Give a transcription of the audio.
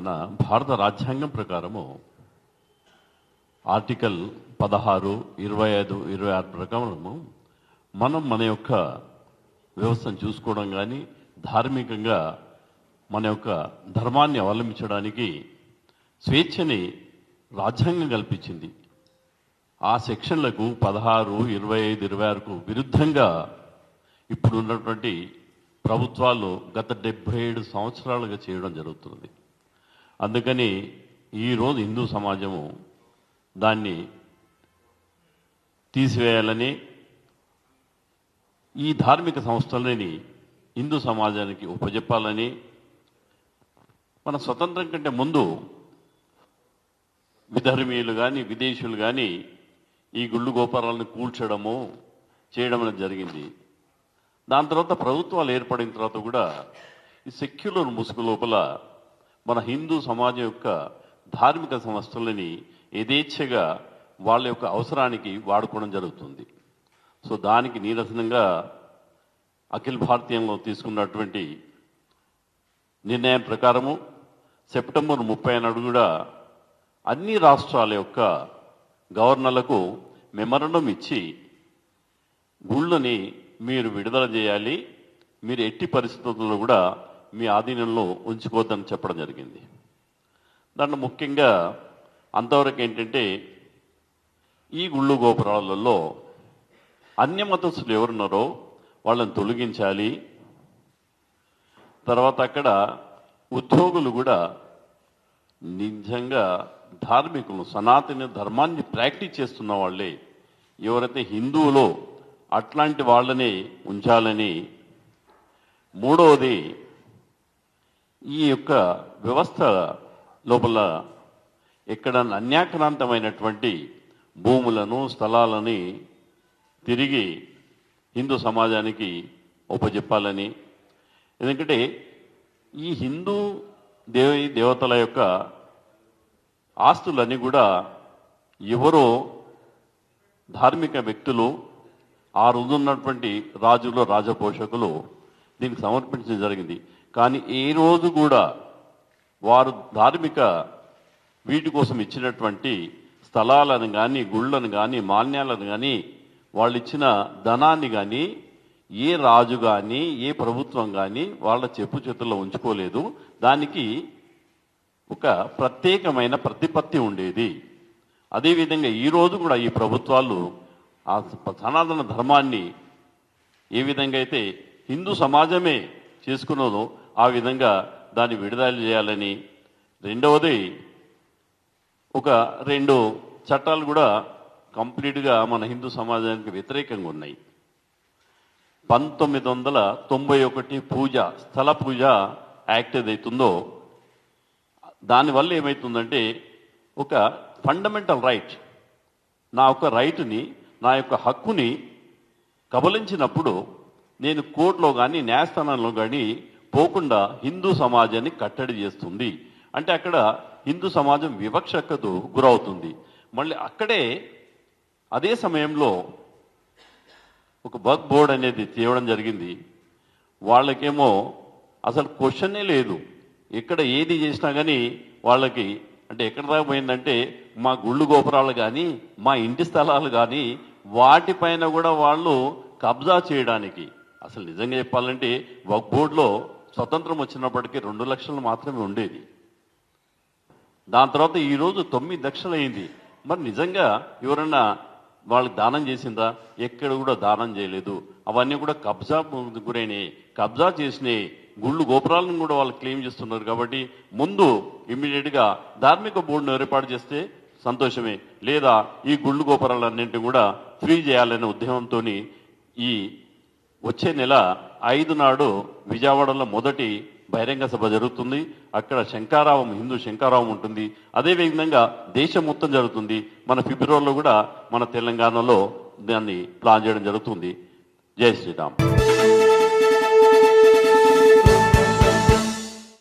మన భారత రాజ్యాంగం ప్రకారము ఆర్టికల్ 16, 25, 26 ప్రకారము మనం మన యొక్క వ్యవస్థను చూసుకోవడం కానీ ధార్మికంగా మన యొక్క ధర్మాన్ని అవలంబించడానికి స్వేచ్ఛని రాజ్యాంగం కల్పించింది. ఆ సెక్షన్లకు 16, 25, 26కు విరుద్ధంగా ఇప్పుడు ఉన్నటువంటి ప్రభుత్వాలు గత 77 సంవత్సరాలుగా చేయడం జరుగుతుంది. అందుకని ఈరోజు హిందూ సమాజము దాన్ని తీసివేయాలని, ఈ ధార్మిక సంస్థలని హిందూ సమాజానికి ఉపజెప్పాలని, మన స్వతంత్రం కంటే ముందు విధర్మీయులు కానీ విదేశీయులు కానీ ఈ గుళ్ళు గోపురాలను కూల్చడము చేయడం అనేది జరిగింది. దాని తర్వాత ప్రభుత్వాలు ఏర్పడిన తర్వాత కూడా ఈ సెక్యులర్ ముసుగు లోపల మన హిందూ సమాజం యొక్క ధార్మిక సంస్థలని యథేచ్ఛగా వాళ్ళ యొక్క అవసరానికి వాడుకోవడం జరుగుతుంది. సో దానికి నిరసనంగా అఖిల భారతీయంలో తీసుకున్నటువంటి నిర్ణయం ప్రకారము సెప్టెంబర్ 30 నాడు కూడా అన్ని రాష్ట్రాల యొక్క గవర్నర్లకు మెమరండం ఇచ్చి గుళ్ళని మీరు విడుదల చేయాలి, మీరు ఎట్టి పరిస్థితుల్లో కూడా మీ ఆధీనంలో ఉంచుకోవద్దని చెప్పడం జరిగింది. దాంట్లో ముఖ్యంగా అంతవరకు ఏంటంటే ఈ గుళ్ళు గోపురాలలో అన్య మతస్థులు ఎవరున్నారో వాళ్ళని తొలగించాలి. తర్వాత అక్కడ ఉద్యోగులు కూడా నిజంగా ధార్మికులు సనాతన ధర్మాన్ని ప్రాక్టీస్ చేస్తున్న వాళ్ళే ఎవరైతే హిందువులో అట్లాంటి వాళ్ళని ఉంచాలని. మూడవది, ఈ యొక్క వ్యవస్థ లోపల ఎక్కడ అన్యాక్రాంతమైనటువంటి భూములను స్థలాలని తిరిగి హిందూ సమాజానికి ఉపజెప్పాలని. ఎందుకంటే ఈ హిందూ దేవతల యొక్క ఆస్తులన్నీ కూడా ఎవరో ధార్మిక వ్యక్తులు, ఆ రోజు ఉన్నటువంటి రాజులు రాజపోషకులు దీనికి సమర్పించడం జరిగింది. కానీ ఏ రోజు కూడా వారు ధార్మిక వీటి కోసం ఇచ్చినటువంటి స్థలాలను కానీ గుళ్ళను కానీ మాన్యాలను కానీ వాళ్ళు ఇచ్చిన ధనాన్ని కానీ ఏ రాజు కానీ ఏ ప్రభుత్వం కానీ వాళ్ళ చెప్పు చేతుల్లో ఉంచుకోలేదు. దానికి ఒక ప్రత్యేకమైన ప్రతిపత్తి ఉండేది. అదేవిధంగా ఈరోజు కూడా ఈ ప్రభుత్వాలు ఆ సనాతన ధర్మాన్ని ఏ విధంగా అయితే హిందూ సమాజమే చేసుకున్నదో ఆ విధంగా దాన్ని విడుదల చేయాలని. రెండవది, ఒక 2 చట్టాలు కూడా కంప్లీట్గా మన హిందూ సమాజానికి వ్యతిరేకంగా ఉన్నాయి. 1991 పూజ స్థల పూజ యాక్ట్ ఏదైతుందో దానివల్ల ఏమవుతుందంటే ఒక ఫండమెంటల్ రైట్, నా యొక్క రైటుని, నా యొక్క హక్కుని కబలించినప్పుడు నేను కోర్టులో కానీ న్యాయస్థానంలో కానీ పోకుండా హిందూ సమాజాన్ని కట్టడి చేస్తుంది. అంటే అక్కడ హిందూ సమాజం వివక్షకు గురవుతుంది. మళ్ళీ అక్కడే అదే సమయంలో ఒక వక్ఫ్ బోర్డ్ అనేది తేవడం జరిగింది. వాళ్ళకేమో అసలు క్వశ్చనే లేదు, ఎక్కడ ఏది చేసినా కానీ వాళ్ళకి అంటే ఎక్కడ దాకా పోయిందంటే మా గుళ్ళు గోపురాలు కానీ మా ఇంటి స్థలాలు కానీ వాటిపైన కూడా వాళ్ళు కబ్జా చేయడానికి. అసలు నిజంగా చెప్పాలంటే వక్ఫ్ బోర్డులో స్వతంత్రం వచ్చినప్పటికీ 2 లక్షలు మాత్రమే ఉండేది. దాని తర్వాత ఈరోజు 9 లక్షలు అయింది. మరి నిజంగా ఎవరన్నా వాళ్ళకి దానం చేసిందా? ఎక్కడ కూడా దానం చేయలేదు. అవన్నీ కూడా కబ్జా గురైనాయి, కబ్జా చేసినాయి. గుళ్ళు గోపురాలను కూడా వాళ్ళు క్లెయిమ్ చేస్తున్నారు. కాబట్టి ముందు ఇమ్మీడియట్గా ధార్మిక బోర్డును ఏర్పాటు చేస్తే సంతోషమే, లేదా ఈ గుళ్ళు గోపురాలన్నింటినీ కూడా ఫ్రీ చేయాలనే ఉద్యమంతో ఈ వచ్చే నెల 5 నాడు విజయవాడలో మొదటి బహిరంగ సభ జరుగుతుంది. అక్కడ శంకారావం, హిందూ శంకారావం ఉంటుంది. అదేవిధంగా దేశం మొత్తం జరుగుతుంది. మన ఫిబ్రవరిలో కూడా మన తెలంగాణలో దాన్ని ప్లాన్ చేయడం జరుగుతుంది. జై శ్రీరామ్.